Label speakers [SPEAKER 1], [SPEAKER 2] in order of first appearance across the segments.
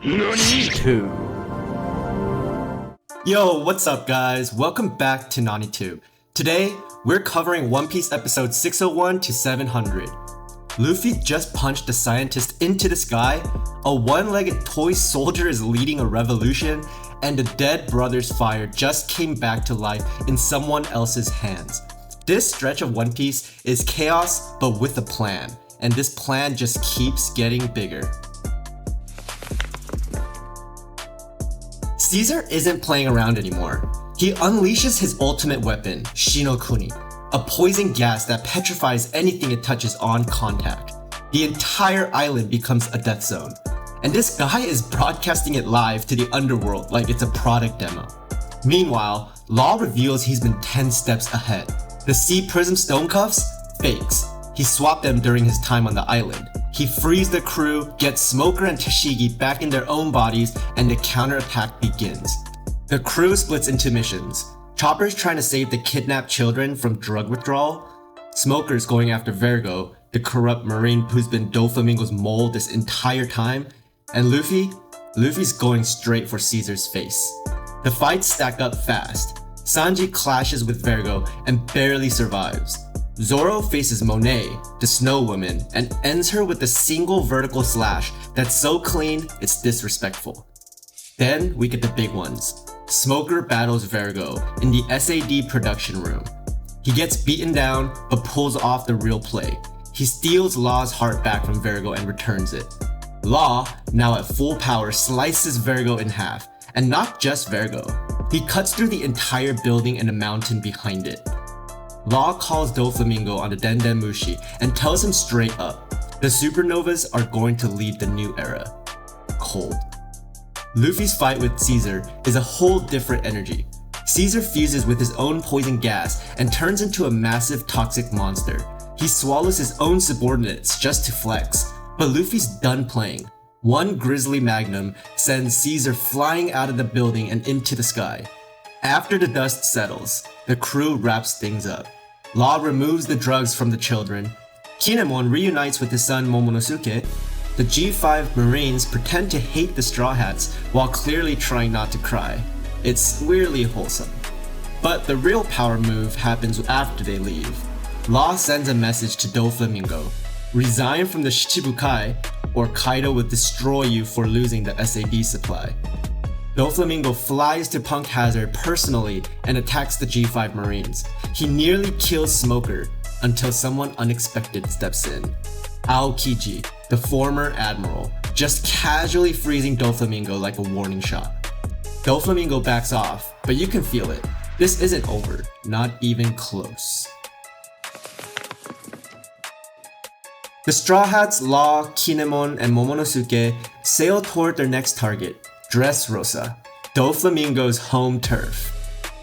[SPEAKER 1] NaniTube. Yo, what's up guys? Welcome back to NaniTube. Today, we're covering One Piece episode 601 to 700. Luffy just punched a scientist into the sky, a one-legged toy soldier is leading a revolution, and the dead brother's fire just came back to life in someone else's hands. This stretch of One Piece is chaos, but with a plan, and this plan just keeps getting bigger. Caesar isn't playing around anymore. He unleashes his ultimate weapon, Shinokuni, a poison gas that petrifies anything it touches on contact. The entire island becomes a death zone. And this guy is broadcasting it live to the underworld like it's a product demo. Meanwhile, Law reveals he's been 10 steps ahead. The Sea Prism stone cuffs? Fakes. He swapped them during his time on the island. He frees the crew, gets Smoker and Tashigi back in their own bodies, and the counterattack begins. The crew splits into missions. Chopper's trying to save the kidnapped children from drug withdrawal. Smoker's going after Vergo, the corrupt marine who's been Doflamingo's mole this entire time. And Luffy's going straight for Caesar's face. The fights stack up fast. Sanji clashes with Vergo and barely survives. Zoro faces Monet, the snow woman, and ends her with a single vertical slash that's so clean, it's disrespectful. Then we get the big ones. Smoker battles Vergo in the SAD production room. He gets beaten down, but pulls off the real play. He steals Law's heart back from Vergo and returns it. Law, now at full power, slices Vergo in half, and not just Vergo. He cuts through the entire building and the mountain behind it. Law calls Doflamingo on the Den Mushi and tells him straight up, the supernovas are going to lead the new era. Cold. Luffy's fight with Caesar is a whole different energy. Caesar fuses with his own poison gas and turns into a massive toxic monster. He swallows his own subordinates just to flex, but Luffy's done playing. One Grizzly Magnum sends Caesar flying out of the building and into the sky. After the dust settles, the crew wraps things up. Law removes the drugs from the children. Kinemon reunites with his son Momonosuke. The G5 Marines pretend to hate the Straw Hats while clearly trying not to cry. It's weirdly wholesome. But the real power move happens after they leave. Law sends a message to Doflamingo. Resign from the Shichibukai, or Kaido will destroy you for losing the SAD supply. Doflamingo flies to Punk Hazard personally and attacks the G5 Marines. He nearly kills Smoker until someone unexpected steps in. Aokiji, the former admiral, just casually freezing Doflamingo like a warning shot. Doflamingo backs off, but you can feel it. This isn't over, not even close. The Straw Hats, Law, Kinemon, and Momonosuke sail toward their next target, Dressrosa, Doflamingo's home turf.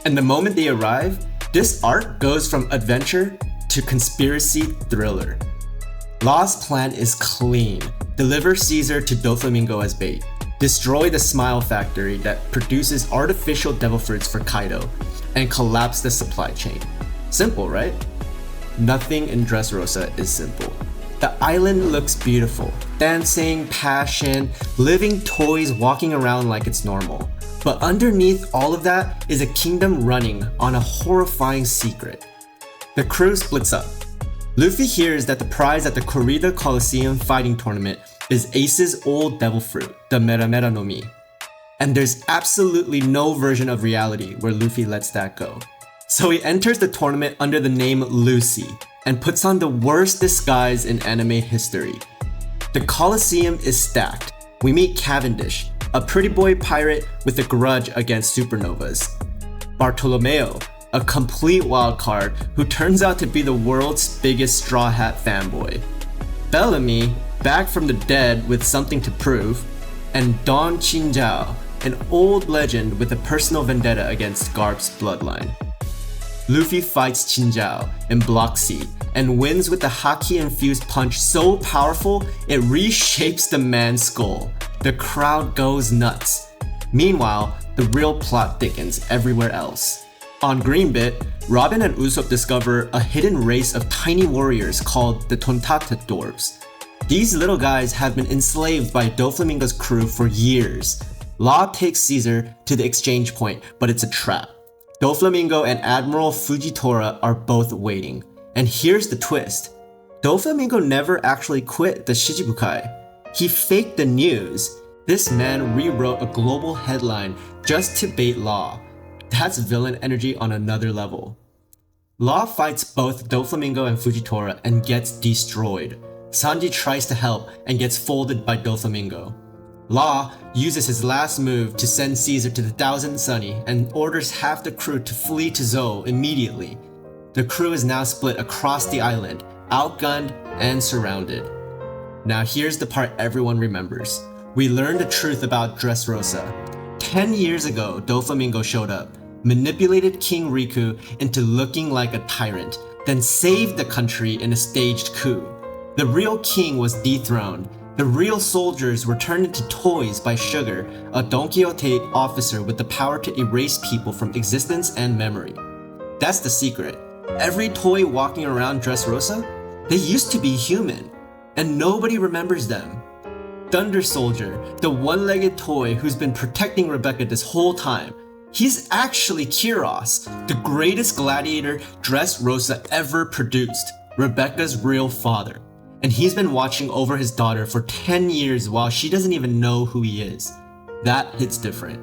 [SPEAKER 1] And the moment they arrive, this arc goes from adventure to conspiracy thriller. Law's plan is clean. Deliver Caesar to Doflamingo as bait. Destroy the Smile Factory that produces artificial devil fruits for Kaido, and collapse the supply chain. Simple, right? Nothing in Dressrosa is simple. The island looks beautiful. Dancing, passion, living toys walking around like it's normal. But underneath all of that is a kingdom running on a horrifying secret. The crew splits up. Luffy hears that the prize at the Corrida Coliseum fighting tournament is Ace's old devil fruit, the Mera Mera no Mi. And there's absolutely no version of reality where Luffy lets that go. So he enters the tournament under the name Lucy, and puts on the worst disguise in anime history. The Coliseum is stacked. We meet Cavendish, a pretty boy pirate with a grudge against supernovas. Bartolomeo, a complete wildcard who turns out to be the world's biggest Straw Hat fanboy. Bellamy, back from the dead with something to prove. And Don Chinjao, an old legend with a personal vendetta against Garp's bloodline. Luffy fights Chinjao in Block C and wins with a haki-infused punch so powerful it reshapes the man's skull. The crowd goes nuts. Meanwhile, the real plot thickens everywhere else. On Greenbit, Robin and Usopp discover a hidden race of tiny warriors called the Tontata Dwarves. These little guys have been enslaved by Doflamingo's crew for years. Law takes Caesar to the exchange point, but it's a trap. Doflamingo and Admiral Fujitora are both waiting. And here's the twist. Doflamingo never actually quit the Shichibukai. He faked the news. This man rewrote a global headline just to bait Law. That's villain energy on another level. Law fights both Doflamingo and Fujitora and gets destroyed. Sanji tries to help and gets folded by Doflamingo. Law uses his last move to send Caesar to the Thousand Sunny and orders half the crew to flee to Zou immediately. The crew is now split across the island, outgunned and surrounded. Now here's the part everyone remembers. We learned the truth about Dressrosa. 10 years ago, Doflamingo showed up, manipulated King Riku into looking like a tyrant, then saved the country in a staged coup. The real king was dethroned. The real soldiers were turned into toys by Sugar, a Don Quixote officer with the power to erase people from existence and memory. That's the secret. Every toy walking around Dressrosa, they used to be human, and nobody remembers them. Thunder Soldier, the one-legged toy who's been protecting Rebecca this whole time, he's actually Kyros, the greatest gladiator Dressrosa ever produced, Rebecca's real father. And he's been watching over his daughter for 10 years while she doesn't even know who he is. That hits different.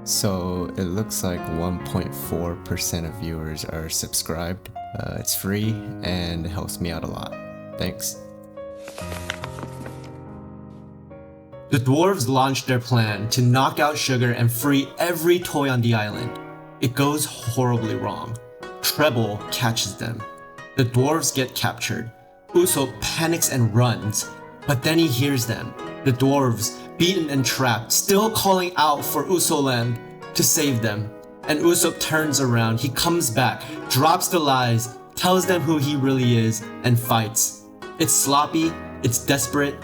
[SPEAKER 2] So it looks like 1.4% of viewers are subscribed. It's free and it helps me out a lot. Thanks.
[SPEAKER 1] The dwarves launch their plan to knock out Sugar and free every toy on the island. It goes horribly wrong. Treble catches them. The dwarves get captured. Usopp panics and runs, but then he hears them. The dwarves, beaten and trapped, still calling out for Usopp to save them. And Usopp turns around, he comes back, drops the lies, tells them who he really is, and fights. It's sloppy, it's desperate,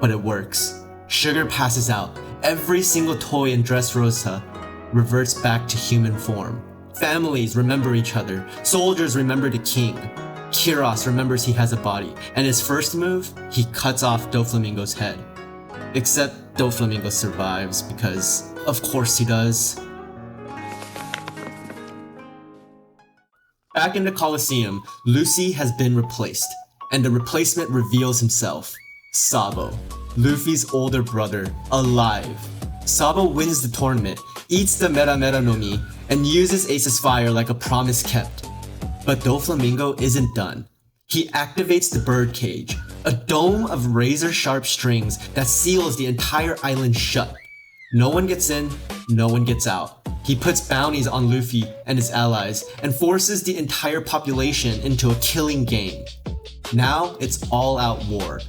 [SPEAKER 1] but it works. Sugar passes out. Every single toy in Dressrosa reverts back to human form. Families remember each other. Soldiers remember the king. Kyros remembers he has a body. And his first move, he cuts off Doflamingo's head. Except Doflamingo survives because, of course he does. Back in the Colosseum, Lucy has been replaced. And the replacement reveals himself. Sabo, Luffy's older brother, alive. Sabo wins the tournament, eats the Mera Mera no Mi, and uses Ace's fire like a promise kept. But Doflamingo isn't done. He activates the Birdcage, a dome of razor-sharp strings that seals the entire island shut. No one gets in, no one gets out. He puts bounties on Luffy and his allies and forces the entire population into a killing game. Now it's all-out war.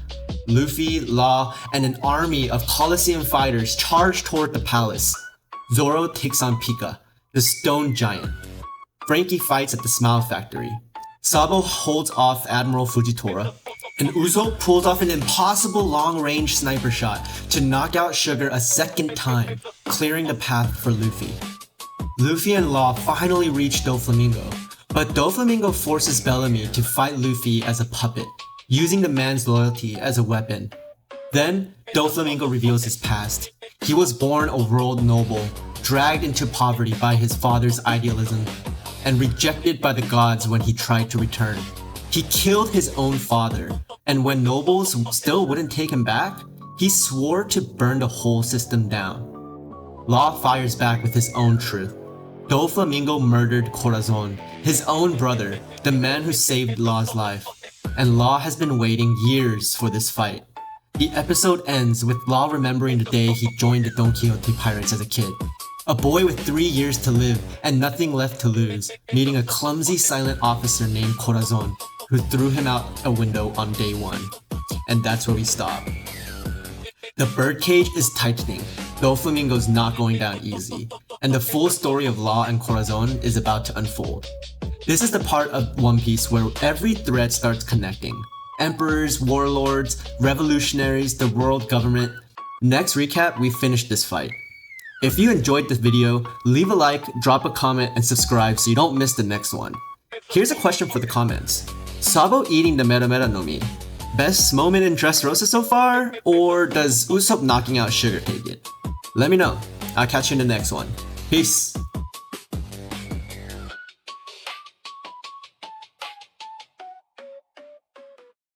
[SPEAKER 1] Luffy, Law, and an army of Colosseum fighters charge toward the palace. Zoro takes on Pika, the stone giant. Frankie fights at the Smile Factory. Sabo holds off Admiral Fujitora, and Usopp pulls off an impossible long-range sniper shot to knock out Sugar a second time, clearing the path for Luffy. Luffy and Law finally reach Doflamingo, but Doflamingo forces Bellamy to fight Luffy as a puppet, using the man's loyalty as a weapon. Then, Doflamingo reveals his past. He was born a world noble, dragged into poverty by his father's idealism, and rejected by the gods when he tried to return. He killed his own father, and when nobles still wouldn't take him back, he swore to burn the whole system down. Law fires back with his own truth. Doflamingo murdered Corazon, his own brother, the man who saved Law's life. And Law has been waiting years for this fight. The episode ends with Law remembering the day he joined the Don Quixote pirates as a kid. A boy with 3 years to live and nothing left to lose, meeting a clumsy silent officer named Corazon, who threw him out a window on day 1. And that's where we stop. The Birdcage is tightening. Doflamingo's not going down easy. And the full story of Law and Corazon is about to unfold. This is the part of One Piece where every thread starts connecting. Emperors, warlords, revolutionaries, the world government. Next recap, we finish this fight. If you enjoyed this video, leave a like, drop a comment, and subscribe so you don't miss the next one. Here's a question for the comments. Sabo eating the Mera Mera no Mi. Best moment in Dressrosa so far? Or does Usopp knocking out Sugar take it? Let me know. I'll catch you in the next one. Peace!